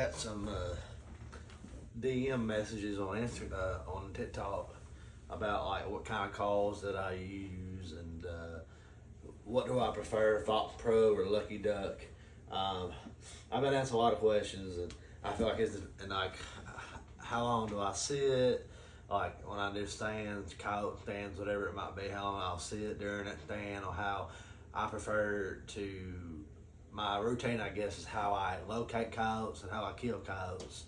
got some DM messages on Instagram, on TikTok about like what kind of calls that I use and what do I prefer, Fox Pro or Lucky Duck. I've been asked a lot of questions, and I feel like and like how long do I sit? Like when I do stands, coyote stands, whatever it might be, how long I'll sit during that stand, or how I prefer to. My routine, I guess, is how I locate coyotes and how I kill coyotes.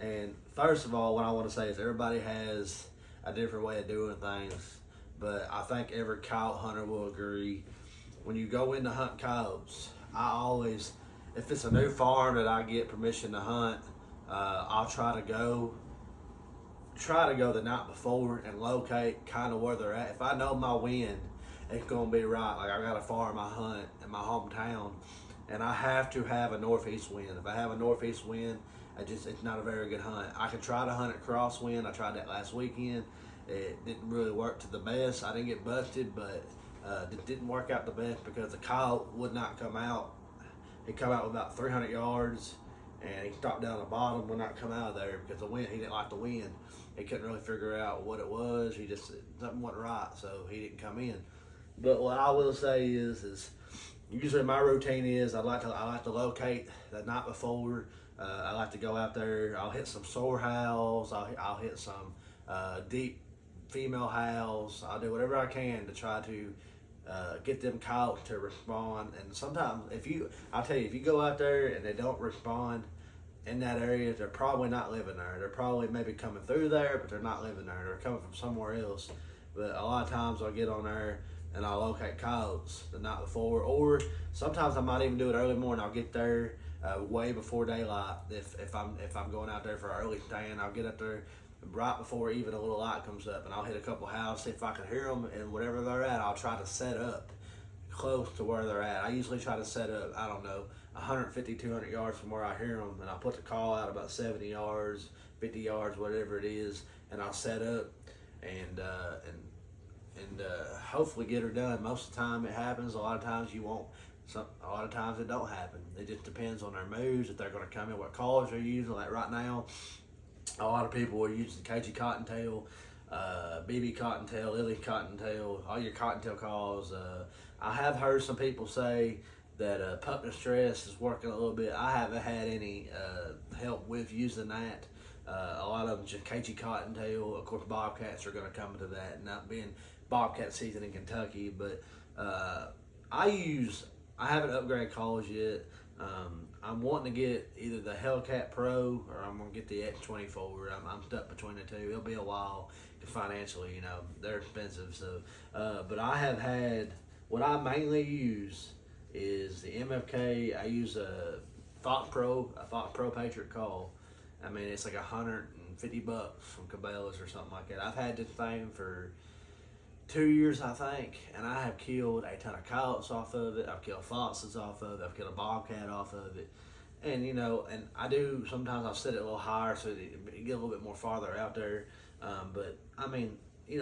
And first of all, what I want to say is everybody has a different way of doing things, but I think every coyote hunter will agree. When you go into hunt coyotes, I always, if it's a new farm that I get permission to hunt, I'll try to go the night before and locate kind of where they're at. If I know my wind, it's gonna be right. Like I got a farm I hunt in my hometown, and I have to have a northeast wind. If I have a northeast wind, it's not a very good hunt. I could try to hunt it crosswind. I tried that last weekend. It didn't really work to the best. I didn't get busted, but it didn't work out the best because the coyote would not come out. He come out with about 300 yards, and he stopped down the bottom, would not come out of there because the wind. He didn't like the wind. He couldn't really figure out what it was. He just something wasn't right, so he didn't come in. But what I will say is usually my routine is I like to locate the night before. I like to go out there. I'll hit some sore howls. I'll hit some deep female howls. I'll do whatever I can to try to get them caught to respond. And sometimes I'll tell you, if you go out there and they don't respond in that area, they're probably not living there. They're probably maybe coming through there, but they're not living there. They're coming from somewhere else. But a lot of times I'll get on there and I'll locate coyotes the night before, or sometimes I might even do it early morning. I'll get there way before daylight. If I'm going out there for an early stand, I'll get up there right before even a little light comes up, and I'll hit a couple houses, see if I can hear them, and wherever they're at, I'll try to set up close to where they're at. I usually try to set up, I don't know, 150, 200 yards from where I hear them, and I'll put the call out about 70 yards, 50 yards, whatever it is, and I'll set up and hopefully get her done. Most of the time it happens. A lot of times you won't. A lot of times it don't happen. It just depends on their moods, if they're going to come in, what calls they're using. Like right now, a lot of people are using KG Cottontail, BB Cottontail, Lily Cottontail, all your Cottontail calls. I have heard some people say that Pup Distress is working a little bit. I haven't had any help with using that. A lot of them just KG Cottontail. Of course, Bobcats are going to come into that, not being Bobcat season in Kentucky. But I haven't upgraded calls yet. I'm wanting to get either the Hellcat Pro or I'm going to get the X24. I'm stuck between the two. It'll be a while financially, they're expensive. So, but I have had, what I mainly use is the MFK. I use a Fox Pro Patriot call. I mean, it's like $150 from Cabela's or something like that. I've had this thing for 2 years, I think, and I have killed a ton of coyotes off of it. I've killed foxes off of it. I've killed a bobcat off of it. And, and I do, sometimes I'll set it a little higher so that it get a little bit more farther out there. But, I mean,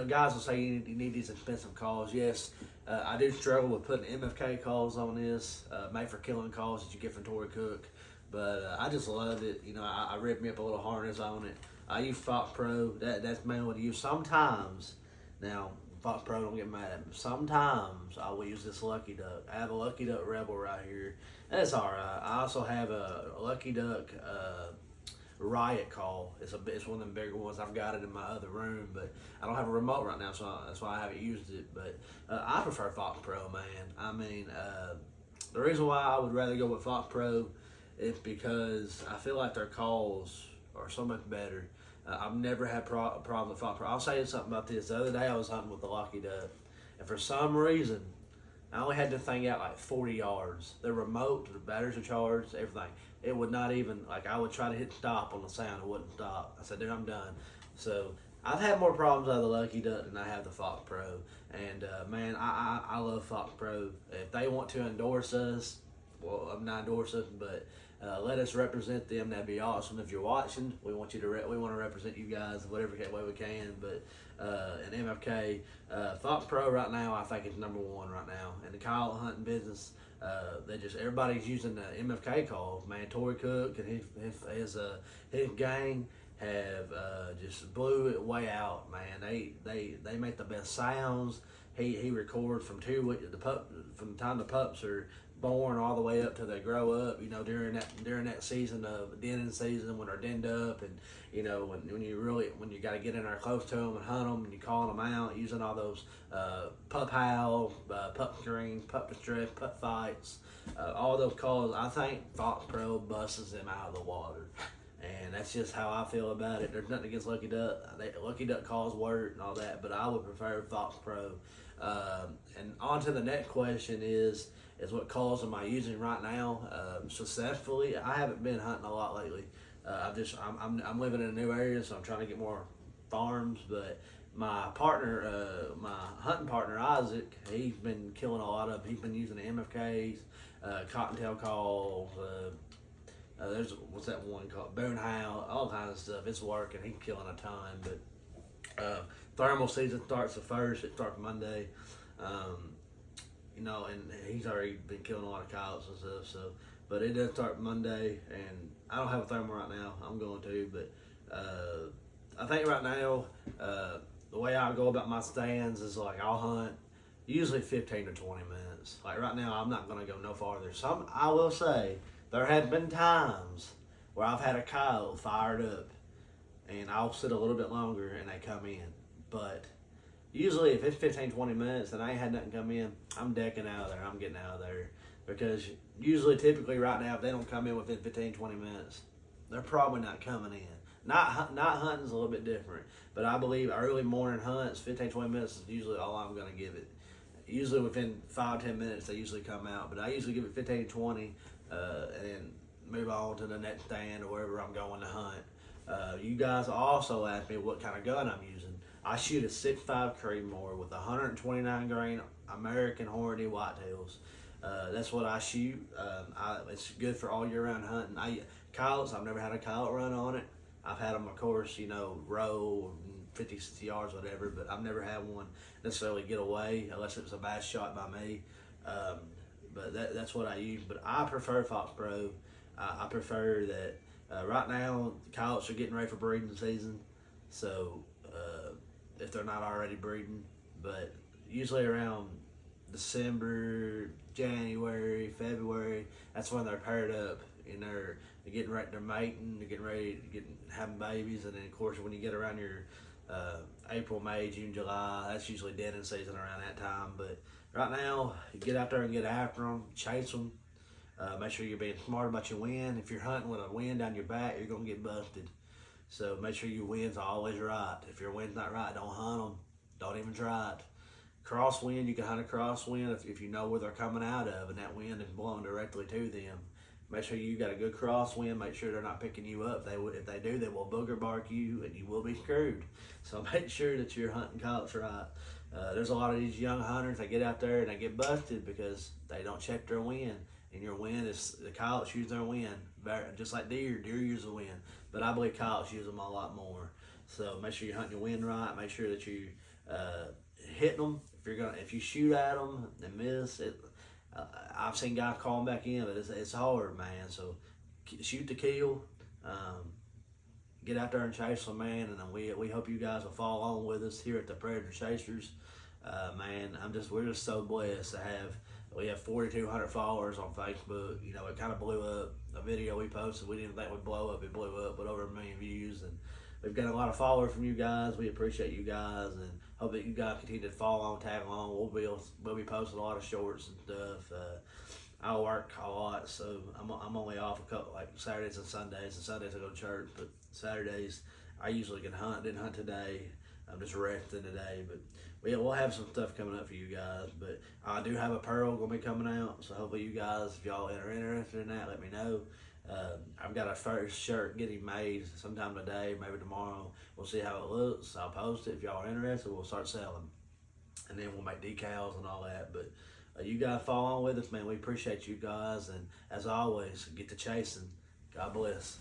guys will say you need these expensive calls. Yes, I do struggle with putting MFK calls on this, made for killing calls that you get from Tory Cook. But I just love it. I ripped me up a little harness on it. I use Fox Pro. That's mainly what I use. Sometimes, now, Fox Pro, don't get mad at me. Sometimes I will use this Lucky Duck. I have a Lucky Duck Rebel right here. That's all right. I also have a Lucky Duck Riot call. It's one of them bigger ones. I've got it in my other room, but I don't have a remote right now, so that's why I haven't used it. But I prefer Fox Pro, man. I mean, the reason why I would rather go with Fox Pro is because I feel like their calls are so much better. I've never had a problem with Fox Pro. I'll say something about this. The other day I was hunting with the Lucky Duck, and for some reason, I only had the thing out like 40 yards. The remote, the batteries are charged, everything. It would not even, I would try to hit stop on the sound, it wouldn't stop. I said, dude, I'm done. So I've had more problems out of the Lucky Duck than I have the Fox Pro. And man, I love Fox Pro. If they want to endorse us, well, I'm not endorsing, but let us represent them. That'd be awesome. If you're watching, we want you to we want to represent you guys whatever way we can. But in MFK, Fox Pro right now, I think is number one right now in the coyote hunting business. Everybody's using the MFK call. Man, Tory Cook and his gang have just blew it way out. Man, they make the best sounds. He records from from the time the pups are born all the way up till they grow up. You know, during that season of denning season when they're denned up, and you know when you got to get in there close to them and hunt them, and you call them out using all those pup howl, pup scream, pup distress, pup fights, all those calls. I think Fox Pro busts them out of the water. And that's just how I feel about it. There's nothing against Lucky Duck. Lucky Duck calls work and all that, but I would prefer Fox Pro. And on to the next question is what calls am I using right now successfully? I haven't been hunting a lot lately. I'm living in a new area, so I'm trying to get more farms. But my hunting partner Isaac, he's been killing a lot of. He's been using the MFKs, cottontail calls. There's what's that one called? Bonehound, all kinds of stuff. It's working. He's killing a ton. But thermal season starts the first. It starts Monday. You know, and he's already been killing a lot of coyotes and stuff. So, but it does start Monday, and I don't have a thermal right now. I'm going to, but I think right now the way I go about my stands is like I'll hunt usually 15 to 20 minutes. Like right now, I'm not going to go no farther. I will say. There have been times where I've had a coyote fired up and I'll sit a little bit longer and they come in. But usually if it's 15, 20 minutes and I ain't had nothing come in, I'm decking out of there. I'm getting out of there. Because typically right now, if they don't come in within 15, 20 minutes, they're probably not coming in. Not hunting's a little bit different. But I believe early morning hunts, 15, 20 minutes is usually all I'm going to give it. Usually within 5, 10 minutes, they usually come out. But I usually give it 15, 20. And then move on to the next stand or wherever I'm going to hunt. You guys also asked me what kind of gun I'm using. I shoot a 6.5 Creedmoor with 129 grain American Hornady whitetails. That's what I shoot. It's good for all year round hunting. Coyotes, I've never had a coyote run on it. I've had them, of course, row 50, 60 yards, whatever, but I've never had one necessarily get away unless it was a bad shot by me. But that's what I use. But I prefer Fox Pro. I prefer that right now the coyotes are getting ready for breeding season. So if they're not already breeding, but usually around December, January, February, that's when they're paired up and they're getting ready. They're mating. They're getting ready to having babies, and then of course when you get around your April, May, June, July, that's usually denning season around that time. But right now, you get out there and get after them, chase them. Make sure you're being smart about your wind. If you're hunting with a wind down your back, you're going to get busted. So make sure your wind's always right. If your wind's not right, don't hunt them. Don't even try it. Crosswind, you can hunt a crosswind if you know where they're coming out of and that wind is blowing directly to them. Make sure you got a good crosswind. Make sure they're not picking you up. If they do, they will booger bark you and you will be screwed. So make sure that you're hunting coyotes right. There's a lot of these young hunters that get out there and they get busted because they don't check their wind. And your wind is, the coyotes use their wind, just like deer use the wind. But I believe coyotes use them a lot more. So make sure you're hunting your wind right. Make sure that you hitting them. If you shoot at them and miss it, I've seen guys call them back in, but it's hard, man. So shoot the kill. Get out there and chase them, man. And then we hope you guys will follow on with us here at the Predator Chasers. Man, we're just so blessed to have. We have 4,200 followers on Facebook. It kind of blew up. A video we posted, we didn't think would blow up. It blew up with over 1 million views, and we've got a lot of followers from you guys. We appreciate you guys, and hope that you guys continue to follow on, tag along. We'll be posting a lot of shorts and stuff. I work a lot, so I'm only off a couple, like Saturdays and Sundays. And Sundays I go to church, but Saturdays I usually can hunt. Didn't hunt today. I'm just resting today, but we'll have some stuff coming up for you guys. But I do have a pearl gonna be coming out, so hopefully you guys, if y'all are interested in that, let me know. I've got a first shirt getting made sometime today, maybe tomorrow. We'll see how it looks. I'll post it. If y'all are interested, we'll start selling, and then we'll make decals and all that. But you guys follow on with us, man. We appreciate you guys, and as always, get to chasing. God bless.